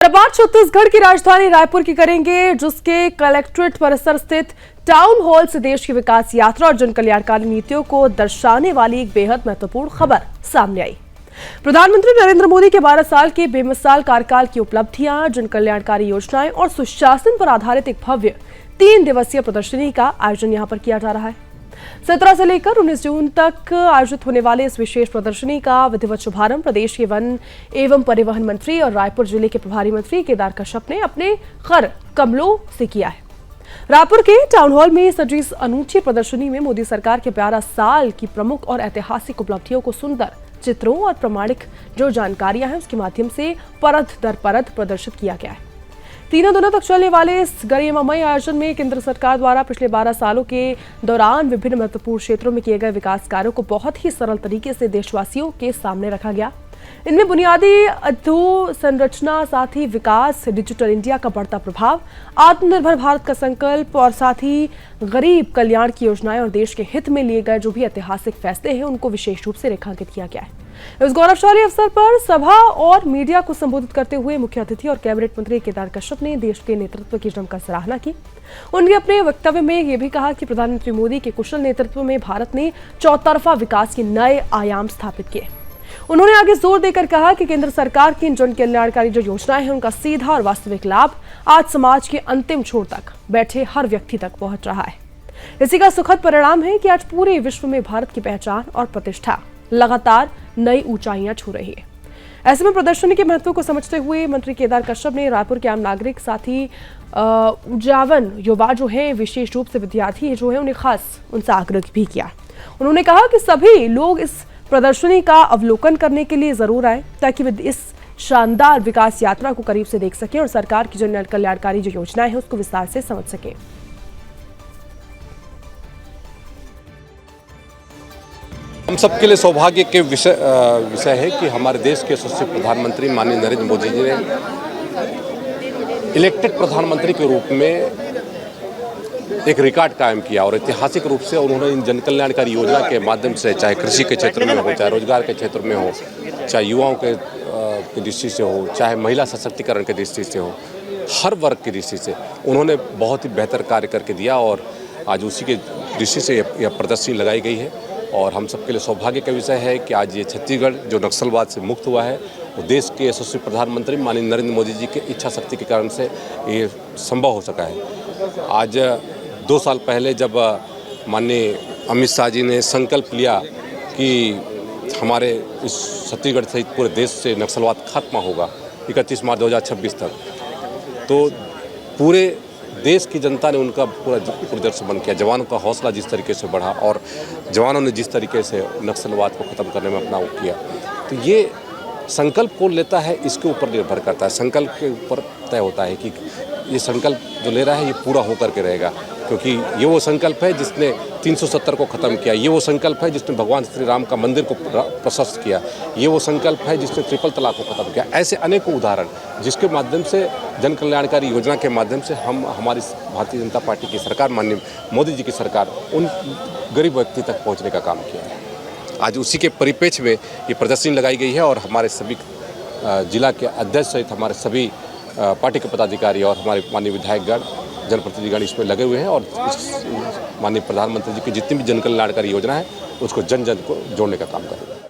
बात छत्तीसगढ़ की राजधानी रायपुर की करेंगे, जिसके कलेक्ट्रेट परिसर स्थित टाउन हॉल से देश की विकास यात्रा और जन कल्याणकारी नीतियों को दर्शाने वाली एक बेहद महत्वपूर्ण खबर सामने आई। प्रधानमंत्री नरेंद्र मोदी के 12 साल के बेमिसाल कार्यकाल की उपलब्धियां, जन कल्याणकारी योजनाएं और सुशासन पर आधारित एक भव्य 3 दिवसीय प्रदर्शनी का आयोजन यहां पर किया जा रहा है। 17 से लेकर 19 जून तक आयोजित होने वाले इस विशेष प्रदर्शनी का विधिवत शुभारंभ प्रदेश के वन एवं परिवहन मंत्री और रायपुर जिले के प्रभारी मंत्री केदार कश्यप ने अपने खर कमलों से किया है। रायपुर के टाउन हॉल में सजी इस अनूठी प्रदर्शनी में मोदी सरकार के 12 साल की प्रमुख और ऐतिहासिक उपलब्धियों को सुंदर चित्रों और प्रमाणिक जो जानकारियां हैं उसके माध्यम से परत दर परत प्रदर्शित किया गया है। 3 दिनों तक चलने वाले इस गरिमामय आयोजन में केंद्र सरकार द्वारा पिछले 12 सालों के दौरान विभिन्न महत्वपूर्ण क्षेत्रों में किए गए विकास कार्यों को बहुत ही सरल तरीके से देशवासियों के सामने रखा गया। इनमें बुनियादी अधोसंरचना, साथ ही विकास, डिजिटल इंडिया का बढ़ता प्रभाव, आत्मनिर्भर भारत का संकल्प और साथ ही गरीब कल्याण की योजनाएं और देश के हित में लिए गए जो भी ऐतिहासिक फैसले हैं उनको विशेष रूप से रेखांकित किया गया है। इस गौरवशाली अवसर पर सभा और मीडिया को संबोधित करते हुए मुख्य अतिथि और कैबिनेट मंत्री केदार कश्यप ने देश के नेतृत्व की जमकर सराहना की। उन्होंने अपने वक्तव्य में यह भी कहा कि प्रधानमंत्री मोदी के कुशल नेतृत्व में भारत ने चौतरफा विकास के नए आयाम स्थापित किए। उन्होंने आगे जोर देकर कहा कि केंद्र सरकार की जन कल्याणकारी जो योजनाएं हैं उनका सीधा और वास्तविक लाभ आज समाज के अंतिम छोर तक बैठे हर व्यक्ति तक पहुंच रहा है। इसी का सुखद परिणाम है कि आज पूरे विश्व में भारत की पहचान और प्रतिष्ठा लगातार नई ऊंचाइयां छू रही है। ऐसे में प्रदर्शनी के महत्व को समझते हुए मंत्री केदार कश्यप ने रायपुर के आम नागरिक, साथ ही उद्यावन युवा जो है, विशेष रूप से विद्यार्थी जो है, उन्हें खास उनसे आग्रह भी किया। उन्होंने कहा कि सभी लोग इस प्रदर्शनी का अवलोकन करने के लिए जरूर आए ताकि वे इस शानदार विकास यात्रा को करीब से देख सकें और सरकार की जन कल्याणकारी जो योजनाएं हैं उसको विस्तार से समझ सकें। हम सबके लिए सौभाग्य के विषय है कि हमारे देश के यशस्वी प्रधानमंत्री माननीय नरेंद्र मोदी जी ने इलेक्टेड प्रधानमंत्री के रूप में एक रिकॉर्ड कायम किया और ऐतिहासिक रूप से उन्होंने इन जन कल्याणकारी योजना के माध्यम से, चाहे कृषि के क्षेत्र में हो, चाहे रोजगार के क्षेत्र में हो, चाहे युवाओं के दृष्टि से हो, चाहे महिला सशक्तिकरण के दृष्टि से हो, हर वर्ग की दृष्टि से उन्होंने बहुत ही बेहतर कार्य करके दिया और आज उसी के दृष्टि से यह प्रदर्शनी लगाई गई है। और हम सबके लिए सौभाग्य का विषय है कि आज ये छत्तीसगढ़ जो नक्सलवाद से मुक्त हुआ है वो देश के यशस्वी प्रधानमंत्री माननीय नरेंद्र मोदी जी के इच्छा शक्ति के कारण से ये संभव हो सका है। आज 2 साल पहले जब माननीय अमित शाह जी ने संकल्प लिया कि हमारे इस छत्तीसगढ़ सहित पूरे देश से नक्सलवाद खत्म होगा 31 मार्च 2026 तक, तो पूरे देश की जनता ने उनका पूरा प्रदर्शन किया। जवानों का हौसला जिस तरीके से बढ़ा और जवानों ने जिस तरीके से नक्सलवाद को ख़त्म करने में अपना वो किया, तो ये संकल्प कौन लेता है इसके ऊपर निर्भर करता है। संकल्प के ऊपर तय होता है कि ये संकल्प जो ले रहा है ये पूरा होकर के रहेगा, क्योंकि ये वो संकल्प है जिसने 370 को ख़त्म किया, ये वो संकल्प है जिसने भगवान श्री राम का मंदिर को प्रशस्त किया, ये वो संकल्प है जिसने ट्रिपल तलाक को ख़त्म किया। ऐसे अनेकों उदाहरण जिसके माध्यम से जन कल्याणकारी योजना के माध्यम से हम हमारी भारतीय जनता पार्टी की सरकार, माननीय मोदी जी की सरकार, उन गरीब व्यक्ति तक पहुँचने का काम किया है। आज उसी के परिप्रेक्ष्य में ये प्रदर्शनी लगाई गई है और हमारे सभी जिला के अध्यक्ष सहित हमारे सभी पार्टी के पदाधिकारी और हमारे माननीय विधायकगण, जनप्रतिनिधिगण इसमें लगे हुए हैं और माननीय प्रधानमंत्री जी की जितनी भी जन कल्याणकारी योजना है उसको जन जन को जोड़ने का काम करेंगे।